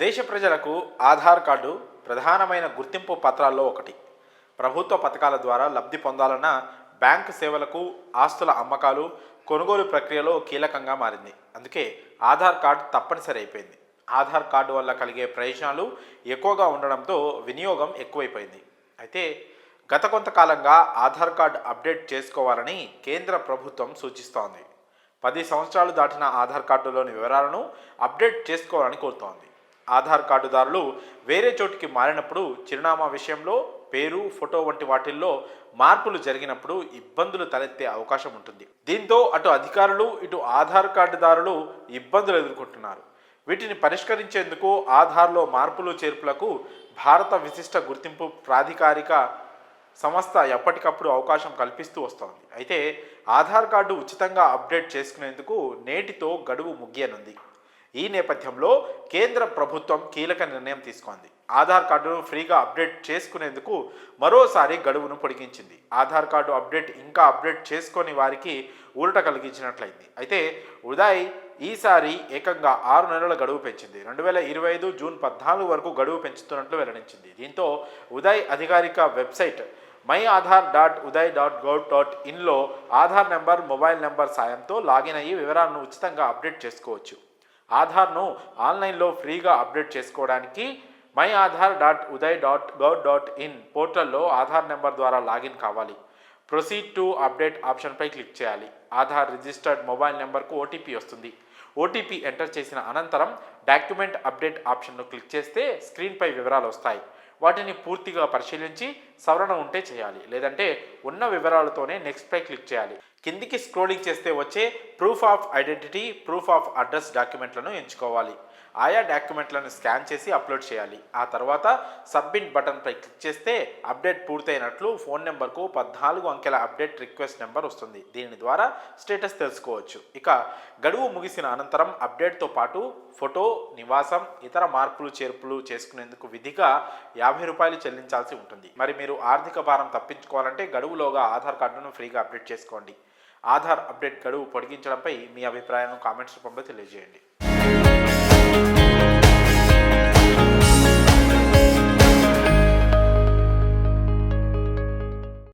దేశ ప్రజలకు ఆధార్ కార్డు ప్రధానమైన గుర్తింపు పత్రాల్లో ఒకటి. ప్రభుత్వ పథకాల ద్వారా లబ్ధి పొందాలన్న బ్యాంకు సేవలకు, ఆస్తుల అమ్మకాలు, కొనుగోలు ప్రక్రియలో కీలకంగా మారింది. అందుకే ఆధార్ కార్డు తప్పనిసరి అయిపోయింది. ఆధార్ కార్డు వల్ల కలిగే ప్రయోజనాలు ఎక్కువగా ఉండడంతో వినియోగం ఎక్కువైపోయింది. అయితే గత కొంతకాలంగా ఆధార్ కార్డు అప్డేట్ చేసుకోవాలని కేంద్ర ప్రభుత్వం సూచిస్తోంది. 10 సంవత్సరాలు దాటిన ఆధార్ కార్డులోని వివరాలను అప్డేట్ చేసుకోవాలని కోరుతోంది. ఆధార్ కార్డుదారులు వేరే చోటుకి మారినప్పుడు చిరునామా విషయంలో పేరు, ఫోటో వంటి వాటిల్లో మార్పులు జరిగినప్పుడు ఇబ్బందులు తలెత్తే అవకాశం ఉంటుంది. దీంతో అటు అధికారులు, ఇటు ఆధార్ కార్డుదారులు ఇబ్బందులు ఎదుర్కొంటున్నారు. వీటిని పరిష్కరించేందుకు ఆధార్లో మార్పులు చేర్పులకు భారత విశిష్ట గుర్తింపు ప్రాధికారిక సంస్థ ఎప్పటికప్పుడు అవకాశం కల్పిస్తూ వస్తోంది. అయితే ఆధార్ కార్డు ఉచితంగా అప్డేట్ చేసుకునేందుకు నేటితో గడువు ముగియనుంది. ఈ నేపథ్యంలో కేంద్ర ప్రభుత్వం కీలక నిర్ణయం తీసుకుంది. ఆధార్ కార్డును ఫ్రీగా అప్డేట్ చేసుకునేందుకు మరోసారి గడువును పొడిగించింది. ఆధార్ కార్డు ఇంకా అప్డేట్ చేసుకొని వారికి ఊరట కలిగించినట్లయింది. అయితే ఉదయ్ ఈసారి ఏకంగా 6 నెలల గడువు పెంచింది. 2025 జూన్ 14 వరకు గడువు పెంచుతున్నట్లు వెల్లడించింది. దీంతో ఉదయ్ అధికారిక వెబ్సైట్ myaadhar.uday.gov.inలో ఆధార్ నెంబర్, మొబైల్ నెంబర్ సాయంతో లాగిన్ అయ్యి వివరాలను ఉచితంగా అప్డేట్ చేసుకోవచ్చు. ఆధార్ను ఆన్లైన్లో ఫ్రీగా అప్డేట్ చేసుకోవడానికి myaadhar.uday.gov.in పోర్టల్లో ఆధార్ నెంబర్ ద్వారా లాగిన్ కావాలి. ప్రొసీడ్ టు అప్డేట్ ఆప్షన్పై క్లిక్ చేయాలి. ఆధార్ రిజిస్టర్డ్ మొబైల్ నెంబర్కు ఓటీపీ వస్తుంది. ఓటీపీ ఎంటర్ చేసిన అనంతరం డాక్యుమెంట్ అప్డేట్ ఆప్షన్ను క్లిక్ చేస్తే స్క్రీన్పై వివరాలు వస్తాయి. వాటిని పూర్తిగా పరిశీలించి సవరణ ఉంటే చేయాలి, లేదంటే ఉన్న వివరాలతోనే నెక్స్ట్పై క్లిక్ చేయాలి. కిందికి స్క్రోలింగ్ చేస్తే వచ్చే proof of identity, proof of address డాక్యుమెంట్లను ఎంచుకోవాలి. ఆయా డాక్యుమెంట్లను స్కాన్ చేసి అప్లోడ్ చేయాలి. ఆ తర్వాత సబ్మిట్ బటన్పై క్లిక్ చేస్తే అప్డేట్ పూర్తయినట్లు ఫోన్ నెంబర్కు 14 అంకెల అప్డేట్ రిక్వెస్ట్ నెంబర్ వస్తుంది. దీని ద్వారా స్టేటస్ తెలుసుకోవచ్చు. ఇక గడువు ముగిసిన అనంతరం అప్డేట్తో పాటు ఫోటో, నివాసం, ఇతర మార్పులు చేర్పులు చేసుకునేందుకు విధిగా ₹50 చెల్లించాల్సి ఉంటుంది. మరి మీరు ఆర్థిక భారం తప్పించుకోవాలంటే గడువులోగా ఆధార్ కార్డును ఫ్రీగా అప్డేట్ చేసుకోండి. ఆధార్ అప్డేట్ గడువు పొడిగించడంపై మీ అభిప్రాయాలను కామెంట్స్ రూపంలో తెలియజేయండి.